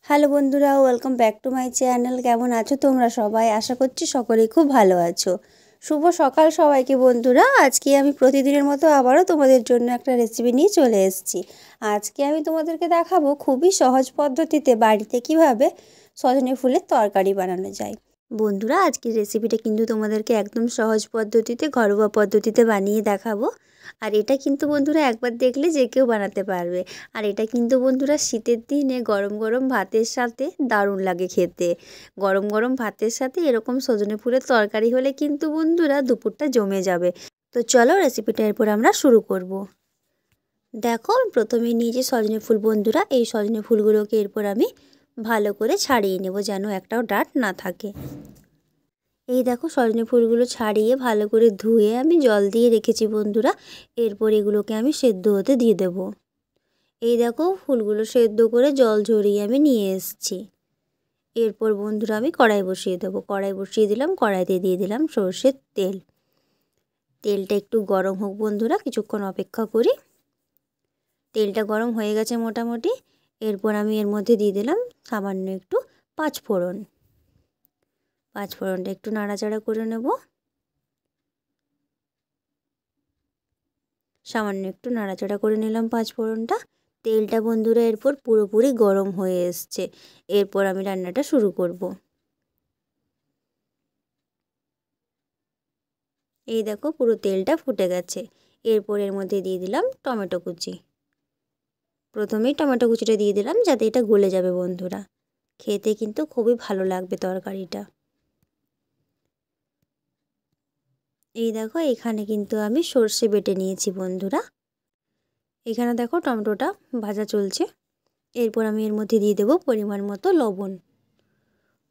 Hello বন্ধুরা, welcome back to my channel. কেমন আছো তোমরা সবাই? আশা করছি সকলেই খুব ভালো আছো। শুভ সকাল সবাইকে বন্ধুরা। আজকে আমি প্রতিদিনের মতো আবারও তোমাদের জন্য একটা রেসিপি নিয়ে চলে এসেছি। আজকে আমি তোমাদেরকে দেখাবো খুবই সহজ পদ্ধতিতে বাড়িতে কিভাবে সজনে ফুলের তরকারি বানানো যায়। বন্ধুরা, আজকের রেসিপিটা কিন্তু তোমাদেরকে একদম সহজ পদ্ধতিতে, ঘরোয়া পদ্ধতিতে বানিয়ে দেখাবো। আর এটা কিন্তু বন্ধুরা একবার দেখলে যে কেউ বানাতে পারবে। আর এটা কিন্তু বন্ধুরা শীতের দিনে গরম গরম ভাতের সাথে দারুণ লাগে খেতে। গরম গরম ভাতের সাথে এরকম সজনে ফুলের তরকারি হলে কিন্তু বন্ধুরা দুপুরটা জমে যাবে। তো চলো রেসিপিটা এরপর আমরা শুরু করব। দেখো, প্রথমে নিয়েছি সজনে ফুল বন্ধুরা। এই সজনে ফুলগুলোকে এরপর আমি ভালো করে ছাড়িয়ে নেব, যেন একটাও ডাঁট না থাকে। এই দেখো, সজনে ফুলগুলো ছাড়িয়ে ভালো করে ধুয়ে আমি জল দিয়ে রেখেছি বন্ধুরা। এরপর এগুলোকে আমি সেদ্ধ হতে দিয়ে দেব। এই দেখো, ফুলগুলো সেদ্ধ করে জল ঝরিয়ে আমি নিয়ে এসেছি। এরপর বন্ধুরা আমি কড়াই বসিয়ে দেবো। কড়াই বসিয়ে দিলাম, কড়াইতে দিয়ে দিলাম সরষের তেল। তেলটা একটু গরম হোক বন্ধুরা, কিছুক্ষণ অপেক্ষা করি। তেলটা গরম হয়ে গেছে মোটামুটি। এরপর আমি এর মধ্যে দিয়ে দিলাম সামান্য একটু পাঁচফোড়ন। পাঁচফোড়নটা একটু নাড়াচাড়া করে নেব। সামান্য একটু নাড়াচাড়া করে নিলাম পাঁচফোড়নটা। তেলটা বন্ধুরা এরপর পুরোপুরি গরম হয়ে এসছে। এরপর আমি রান্নাটা শুরু করব। এই দেখো, পুরো তেলটা ফুটে গেছে। এরপর এর মধ্যে দিয়ে দিলাম টমেটো কুচি। প্রথমেই টমেটো কুচিটা দিয়ে দিলাম যাতে এটা গলে যাবে বন্ধুরা। খেতে কিন্তু খুবই ভালো লাগবে তরকারিটা। এই দেখো, এখানে কিন্তু আমি সর্ষে বেটে নিয়েছি বন্ধুরা। এখানে দেখো টমেটোটা ভাজা চলছে। এরপর আমি এর মধ্যে দিয়ে দেবো পরিমাণ মতো লবণ।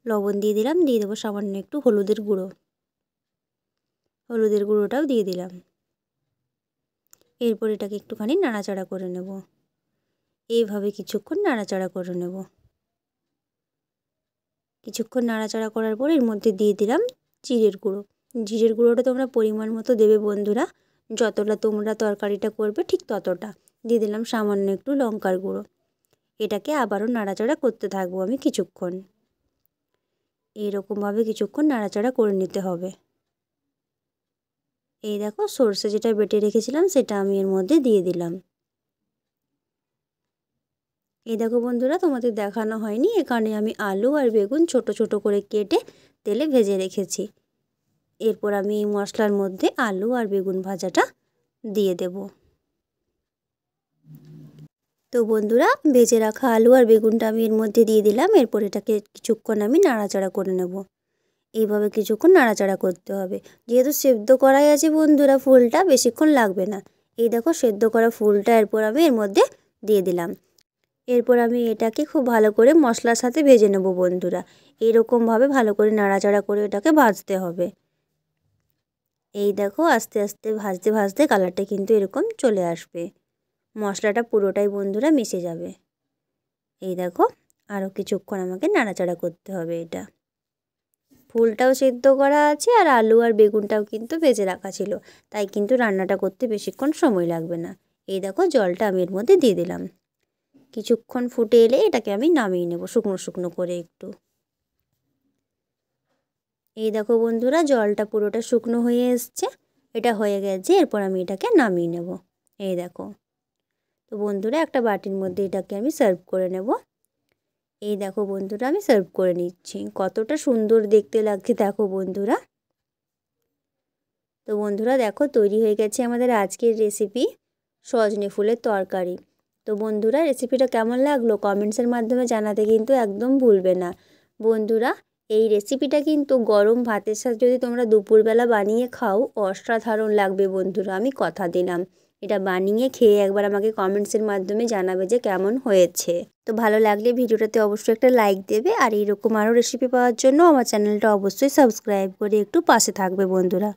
লবণ দিয়ে দিলাম, দিয়ে দেবো সামান্য একটু হলুদের গুঁড়ো। হলুদের গুঁড়োটাও দিয়ে দিলাম। এরপর এটাকে একটুখানি নাড়াচাড়া করে নেব। এইভাবে কিছুক্ষণ নাড়াচাড়া করে নেব। কিছুক্ষণ নাড়াচাড়া করার পর এর মধ্যে দিয়ে দিলাম জিরের গুঁড়ো। জিরের গুঁড়োটা তোমরা পরিমাণ মতো দেবে বন্ধুরা, যতটা তোমরা তরকারিটা করবে ঠিক ততটা। দিয়ে দিলাম সামান্য একটু লঙ্কার গুঁড়ো। এটাকে আবারও নাড়াচাড়া করতে থাকবো আমি কিছুক্ষণ। এইরকমভাবে কিছুক্ষণ নাড়াচাড়া করে নিতে হবে। এই দেখো, সর্ষে যেটা বেটে রেখেছিলাম সেটা আমি এর মধ্যে দিয়ে দিলাম। এই দেখো বন্ধুরা, তোমাদের দেখানো হয়নি, এখানে আমি আলু আর বেগুন ছোট ছোট করে কেটে তেলে ভেজে রেখেছি। এরপর আমি এই মশলার মধ্যে আলু আর বেগুন ভাজাটা দিয়ে দেব। তো বন্ধুরা, ভেজে রাখা আলু আর বেগুনটা আমি এর মধ্যে দিয়ে দিলাম। এরপর এটাকে কিছুক্ষণ আমি নাড়াচাড়া করে নেব। এইভাবে কিছুক্ষণ নাড়াচাড়া করতে হবে। যেহেতু সেদ্ধ করাই আছে বন্ধুরা, ফুলটা বেশিক্ষণ লাগবে না। এই দেখো, সেদ্ধ করা ফুলটা এরপর আমি এর মধ্যে দিয়ে দিলাম। এরপর আমি এটাকে খুব ভালো করে মশলার সাথে ভেজে নেব বন্ধুরা। এরকমভাবে ভালো করে নাড়াচাড়া করে এটাকে ভাজতে হবে। এই দেখো, আস্তে আস্তে ভাজতে ভাজতে কালারটা কিন্তু এরকম চলে আসবে। মশলাটা পুরোটাই বন্ধুরা মিশে যাবে। এই দেখো, আরও কিছুক্ষণ আমাকে নাড়াচাড়া করতে হবে। এটা ফুলটাও সেদ্ধ করা আছে আর আলু আর বেগুনটাও কিন্তু ভেজে রাখা ছিল, তাই কিন্তু রান্নাটা করতে বেশিক্ষণ সময় লাগবে না। এই দেখো, জলটা আমি এর মধ্যে দিয়ে দিলাম। কিছুক্ষণ ফুটে এলে এটাকে আমি নামিয়ে নেব শুকনো শুকনো করে একটু। এই দেখো বন্ধুরা, জলটা পুরোটা শুকনো হয়ে এসছে। এটা হয়ে গেছে। এরপর আমি এটাকে নামিয়ে নেব। এই দেখো, তো বন্ধুরা একটা বাটির মধ্যে এটাকে আমি সার্ভ করে নেব। এই দেখো বন্ধুরা, আমি সার্ভ করে নিচ্ছি। কতটা সুন্দর দেখতে লাগছে দেখো বন্ধুরা। তো বন্ধুরা দেখো, তৈরি হয়ে গেছে আমাদের আজকের রেসিপি সজনে ফুলের তরকারি। তো বন্ধুরা, রেসিপিটা কেমন লাগলো কমেন্টসের মাধ্যমে জানাতে কিন্তু একদম ভুলবে না বন্ধুরা। এই রেসিপিটা কিন্তু গরম ভাতের সাথে যদি তোমরা দুপুরবেলা বানিয়ে খাও, অসাধারণ লাগবে বন্ধুরা, আমি কথা দিলাম। এটা বানিয়ে খেয়ে একবার আমাকে কমেন্টসের মাধ্যমে জানাবে যে কেমন হয়েছে। তো ভালো লাগলে ভিডিওটাতে অবশ্যই একটা লাইক দেবে। আর এইরকম আরও রেসিপি পাওয়ার জন্য আমার চ্যানেলটা অবশ্যই সাবস্ক্রাইব করে একটু পাশে থাকবে বন্ধুরা।